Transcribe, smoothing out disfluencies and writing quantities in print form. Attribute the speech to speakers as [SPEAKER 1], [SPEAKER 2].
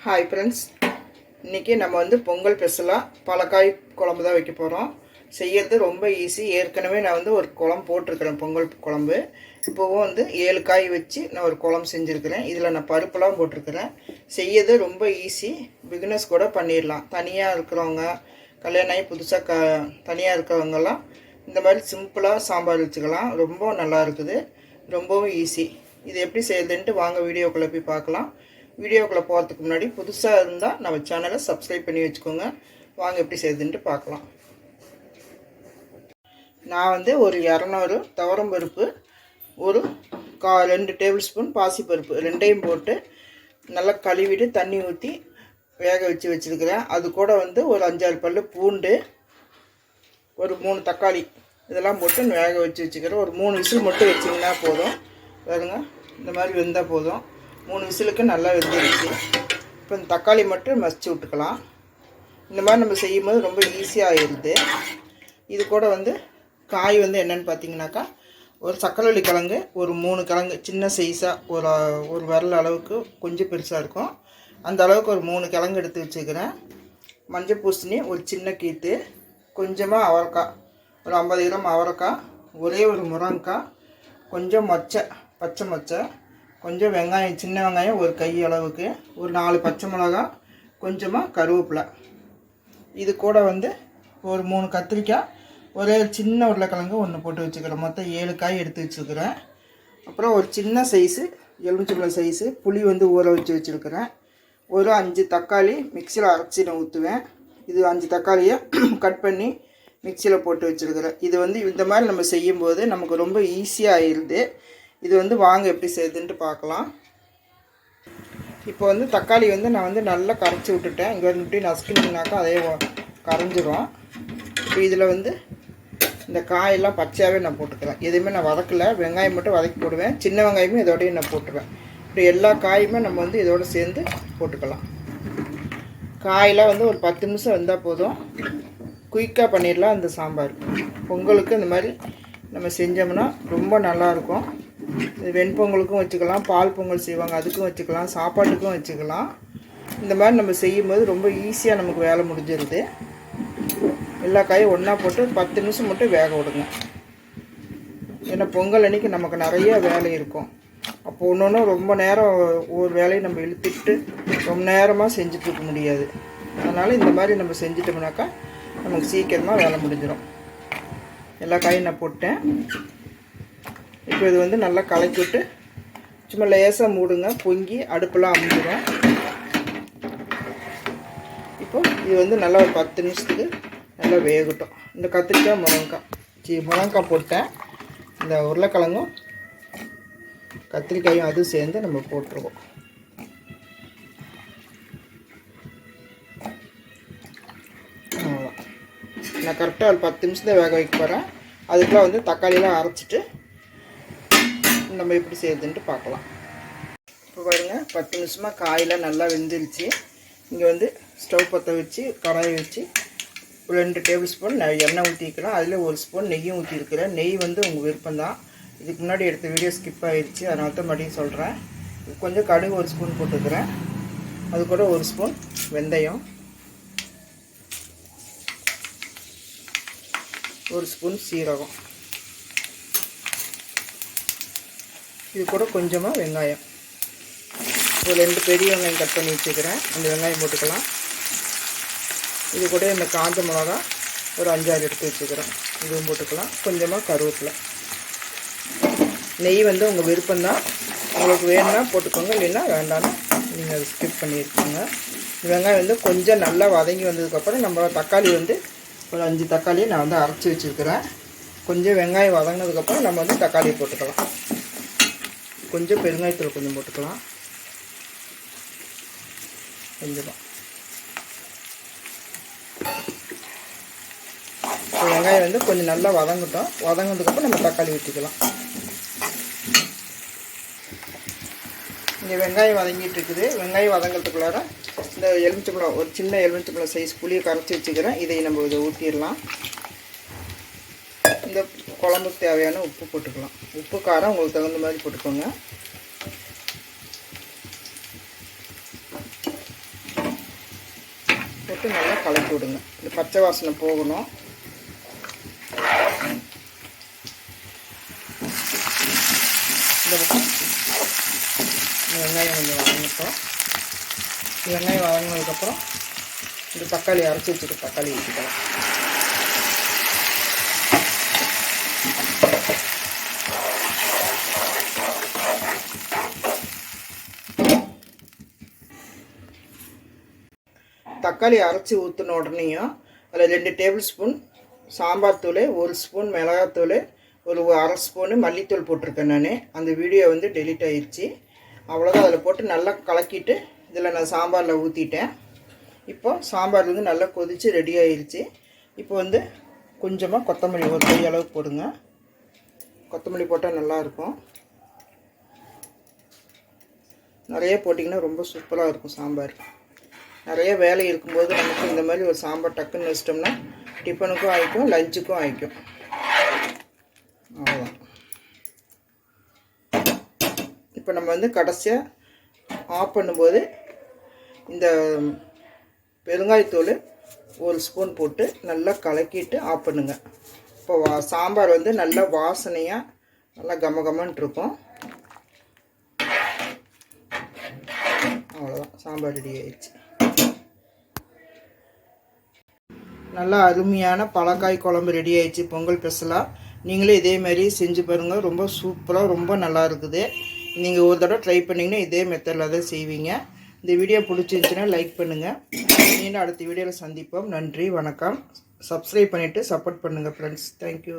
[SPEAKER 1] Hi friends, இன்றைக்கி நம்ம வந்து பொங்கல் ஸ்பெஷலாக பலக்காய் குழம்பு தான் வைக்க போகிறோம். செய்கிறது ரொம்ப ஈஸி. ஏற்கனவே நான் வந்து ஒரு குழம்பு போட்டிருக்கிறேன், பொங்கல் குழம்பு. இப்போவும் வந்து 7 காய் வச்சு நான் ஒரு குழம்பு செஞ்சுருக்கிறேன். இதில் நான் பருப்பெல்லாம் போட்டிருக்கிறேன். செய்யறது ரொம்ப ஈஸி, பிகினர்ஸ் கூட பண்ணிடலாம். தனியாக இருக்கிறவங்க, கல்யாணம் ஆகி புதுசாக தனியாக இருக்கிறவங்கெல்லாம் இந்த மாதிரி சிம்பிளாக சாம்பார் வச்சுக்கலாம். ரொம்ப நல்லா இருக்குது, ரொம்பவும் ஈஸி. இது எப்படி செய்யுதுன்ட்டு வாங்க வீடியோக்குள்ளே போய் பார்க்கலாம். வீடியோக்குள்ளே போகிறதுக்கு முன்னாடி புதுசாக இருந்தால் நம்ம சேனலை சப்ஸ்கிரைப் பண்ணி வச்சுக்கோங்க. வாங்க எப்படி செய்யுதுன்ட்டு பார்க்கலாம். நான் வந்து ஒரு 200 துவரம் பருப்பு, ஒரு 2 டேபிள் ஸ்பூன் பாசிப்பருப்பு ரெண்டையும் போட்டு நல்லா கழுவிட்டு தண்ணி ஊற்றி வேக வச்சுருக்கிறேன். அது கூட வந்து ஒரு 5-6 பல்லு பூண்டு, ஒரு 3 தக்காளி இதெல்லாம் போட்டு வேக வச்சுக்கிறேன். ஒரு 3 விசில் மட்டும் வச்சிங்கன்னா போதும். பாருங்க, இந்த மாதிரி வெந்தால் போதும். 3 விசிலுக்கு நல்லா வெந்துருச்சு. இப்போ இந்த தக்காளி மட்டும் மசிச்சு விட்டுக்கலாம். இந்த மாதிரி நம்ம செய்யும்போது ரொம்ப ஈஸியாக ஆயிடுது. இது கூட வந்து காய் வந்து என்னென்னு பார்த்தீங்கன்னாக்கா, ஒரு சக்கரவள்ளி கிழங்கு, ஒரு 3 கிழங்கு சின்ன சைஸாக, ஒரு விரல் அளவுக்கு கொஞ்சம் பெருசாக இருக்கும், அந்த அளவுக்கு ஒரு 3 கிழங்கு எடுத்து வச்சுக்கிறேன். மஞ்சள் பூசணி ஒரு சின்ன கீத்து, கொஞ்சமாக அவரைக்காய், ஒரு 50 கிராம் அவரைக்காய், ஒரே ஒரு முருங்கைக்காய், கொஞ்சம் பச்சை மொச்சை, கொஞ்சம் வெங்காயம், சின்ன வெங்காயம் ஒரு கை அளவுக்கு, ஒரு 4 பச்சை மிளகா, கொஞ்சமாக கருவேப்பிலை. இது கூட வந்து ஒரு 3 கத்திரிக்காய், ஒரே சின்ன உருளைக்கிழங்கு ஒன்று போட்டு வச்சுக்கிறேன். மொத்தம் 7 காய் எடுத்து வச்சுருக்கிறேன். அப்புறம் ஒரு சின்ன சைஸு எலுமிச்சம்பழம் சைஸு புளி வந்து ஊற வச்சு வச்சுருக்கிறேன். ஒரு 5 தக்காளி மிக்சியில் அரைச்சி நான் ஊற்றுவேன். இது 5 தக்காளியை கட் பண்ணி மிக்சியில் போட்டு வச்சுருக்கிறேன். இது வந்து இந்த மாதிரி நம்ம செய்யும்போது நமக்கு ரொம்ப ஈஸியாக ஆயிடுது. இது வந்து வாங்க எப்படி செய்யுதுன்ட்டு பார்க்கலாம். இப்போ வந்து தக்காளி வந்து நான் வந்து நல்லா கரைச்சி விட்டுட்டேன். இங்கே வந்து இப்படி நசுக்கினீங்கனாக்கா அதே கரைஞ்சிரும். இப்போ இதில் வந்து இந்த காயெல்லாம் பச்சையாகவே நான் போட்டுக்கிறேன். எதுவுமே நான் வதக்கலை, வெங்காயம் மட்டும் வதக்கி போடுவேன். சின்ன வெங்காயமும் இதோடய நான் போட்டுருவேன். இப்படி எல்லா காயுமே நம்ம வந்து இதோடு சேர்ந்து போட்டுக்கலாம். காயெல்லாம் வந்து ஒரு 10 நிமிஷம் வந்தால் போதும். குயிக்காக பண்ணிடலாம். இந்த சாம்பார் பொங்கலுக்கு இந்த மாதிரி நம்ம செஞ்சோம்னா ரொம்ப நல்லாயிருக்கும். இது வெண்பொங்கலுக்கும் வச்சுக்கலாம், பால் பொங்கல் செய்வாங்க அதுக்கும் வச்சுக்கலாம், சாப்பாட்டுக்கும் வச்சுக்கலாம். இந்த மாதிரி நம்ம செய்யும்போது ரொம்ப ஈஸியாக நமக்கு வேலை முடிஞ்சிருது. எல்லா காயும் ஒன்றா போட்டு 10 நிமிஷம் மட்டும் வேக விடுங்க. ஏன்னா பொங்கல் அன்றைக்கி நமக்கு நிறைய வேலை இருக்கும். அப்போ ஒன்று ரொம்ப நேரம் ஒரு வேலையை நம்ம இழுத்துட்டு ரொம்ப நேரமாக செஞ்சுட்ருக்க முடியாது. அதனால் இந்த மாதிரி நம்ம செஞ்சிட்டோம்னாக்கா நமக்கு சீக்கிரமாக வேலை முடிஞ்சிடும். எல்லா காயும் நான் போட்டேன். இப்போ இது வந்து நல்லா கலக்கி விட்டு சும்மா லேசாக மூடுங்க, பொங்கி அடுப்பெல்லாம் அமுஞ்சிடும். இப்போ இது வந்து நல்லா ஒரு 10 நிமிஷத்துக்கு நல்லா வேகட்டும். இந்த கத்திரிக்காய் முருங்கைக்காய் போட்டேன். இந்த உருளைக்கிழங்கும் கத்திரிக்காயும் அதுவும் சேர்ந்து நம்ம போட்டுருவோம். அவ்வளோதான். நான் கரெக்டாக ஒரு 10 நிமிஷத்தை வேக வைக்க போகிறேன். அதுக்கெலாம் வந்து தக்காளியெலாம் அரைச்சிட்டு நம்ம எப்படி செய்யுதுன்ட்டு பார்க்கலாம். இப்போ பாருங்கள், 10 நிமிஷமாக காயெல்லாம் நல்லா வெந்துருச்சு. இங்கே வந்து ஸ்டவ் பற்ற வச்சு கடாயை வச்சு ஒரு 2 டேபிள் ஸ்பூன் எண்ணெய் ஊற்றிக்கலாம். அதில் 1 ஸ்பூன் நெய்யும் ஊற்றிருக்கிறேன். நெய் வந்து உங்கள் விருப்பம்தான். இதுக்கு முன்னாடி எடுத்த வீடியோ ஸ்கிப் ஆகிடுச்சு, அதனால தான் மறுபடியும் சொல்கிறேன். கொஞ்சம் கடுகு 1 ஸ்பூன் போட்டுக்கிறேன். அது கூட 1 ஸ்பூன் வெந்தயம், 1 ஸ்பூன் சீரகம், இது கூட கொஞ்சமாக வெங்காயம், ஒரு 2 பெரிய வெங்காயம் கட் பண்ணி வச்சுக்கிறேன். அந்த வெங்காயம் போட்டுக்கலாம். இது கூட இந்த காஞ்ச மிளகா ஒரு 5-6 எடுத்து வச்சுக்கிறேன், இதுவும் போட்டுக்கலாம். கொஞ்சமாக கருவேப்பிலை. நெய் வந்து உங்கள் விருப்பம்தான், உங்களுக்கு வேணும்னா போட்டுக்கோங்க, இல்லைன்னா வேண்டாம்னா நீங்கள் அதை ஸ்கிப் பண்ணியிருக்கோங்க. வெங்காயம் வந்து கொஞ்சம் நல்லா வதங்கி வந்ததுக்கப்புறம் நம்ம தக்காளி வந்து ஒரு 5 தக்காளியை நான் வந்து அரைச்சி வச்சுருக்கிறேன். கொஞ்சம் வெங்காயம் வதங்கினதுக்கப்புறம் நம்ம வந்து தக்காளியை போட்டுக்கலாம். கொஞ்சம் பெருங்காயத்தூள் கொஞ்சம் போட்டுக்கலாம், கொஞ்சமாக. வெங்காயம் வந்து கொஞ்சம் நல்லா வதங்கட்டும். வதங்கினதுக்கப்புறம் நம்ம தக்காளி ஊற்றிக்கலாம். இங்கே வெங்காயம் வதங்கிட்டு இருக்குது. வெங்காயம் வதங்கிறதுக்குள்ளார இந்த எலுமிச்சம்பழம், ஒரு சின்ன எலுமிச்சம்பழம் சைஸ் புளியை கரைச்சி வச்சுக்கிறேன். இதை நம்ம இதை ஊற்றிடலாம். இந்த குழம்புக்கு தேவையான உப்பு போட்டுக்கலாம். உப்பு காரம் உங்களுக்கு தகுந்த மாதிரி போட்டுக்கோங்க. போட்டு நல்லா கலக்கி விடுங்க. இந்த பச்சை வாசனை போகணும். இந்த வெங்காயம் கொஞ்சம் வதங்கட்டும். வெங்காயம் வதங்கினதுக்கப்புறம் இந்த தக்காளி அரைச்சி வச்சுட்டு தக்காளி ஊற்றிக்கலாம். தக்காளி அரைச்சி ஊற்றின உடனேயும் அதில் 2 டேபிள் ஸ்பூன் சாம்பார் தூள், 1 ஸ்பூன் மிளகாத்தூள், ஒரு 1/2 ஸ்பூனு மல்லித்தூள் போட்டிருக்கேன் நான். அந்த வீடியோ வந்து டெலீட் ஆயிடுச்சு. அவ்வளோதான். அதில் போட்டு நல்லா கலக்கிட்டு இதில் நான் சாம்பாரில் ஊற்றிட்டேன். இப்போ சாம்பார் வந்து நல்லா கொதித்து ரெடி ஆயிடுச்சு. இப்போ வந்து கொஞ்சமாக கொத்தமல்லி ஒரு கை அளவு போடுங்க. கொத்தமல்லி போட்டால் நல்லாயிருக்கும். நிறைய போட்டிங்கன்னா ரொம்ப சூப்பராக இருக்கும் சாம்பார். நிறைய வேலை இருக்கும்போது நமக்கு இந்த மாதிரி ஒரு சாம்பார் டக்குன்னு வச்சிட்டோம்னா டிஃபனுக்கும் ஆயிக்கும், லஞ்சுக்கும் ஆயிக்கும். அவ்வளோதான். இப்போ நம்ம வந்து கடைசியாக ஆஃப் பண்ணும்போது இந்த பெருங்காயத்தூள் 1 ஸ்பூன் போட்டு நல்லா கலக்கிட்டு ஆஃப் பண்ணுங்க. இப்போ சாம்பார் வந்து நல்லா வாசனையாக நல்லா கமகமன்னு இருக்கும். அவ்வளோதான், சாம்பார் ரெடி ஆயிடுச்சு. நல்லா அருமையான பழக்காய் குழம்பு ரெடி ஆயிடுச்சு. பொங்கல் ஸ்பெஷலாக நீங்களே இதே மாதிரி செஞ்சு பாருங்கள். ரொம்ப சூப்பராக ரொம்ப நல்லா இருக்குது. நீங்கள் ஒரு தடவை ட்ரை பண்ணிங்கன்னா இதே மெத்தடில் தான் செய்வீங்க. இந்த வீடியோ பிடிச்சிருந்துச்சுன்னா லைக் பண்ணுங்கள். மீண்டும் அடுத்த வீடியோவில் சந்திப்போம். நன்றி, வணக்கம். சப்ஸ்கிரைப் பண்ணிவிட்டு சப்போர்ட் பண்ணுங்கள் ஃப்ரெண்ட்ஸ். தேங்க்யூ.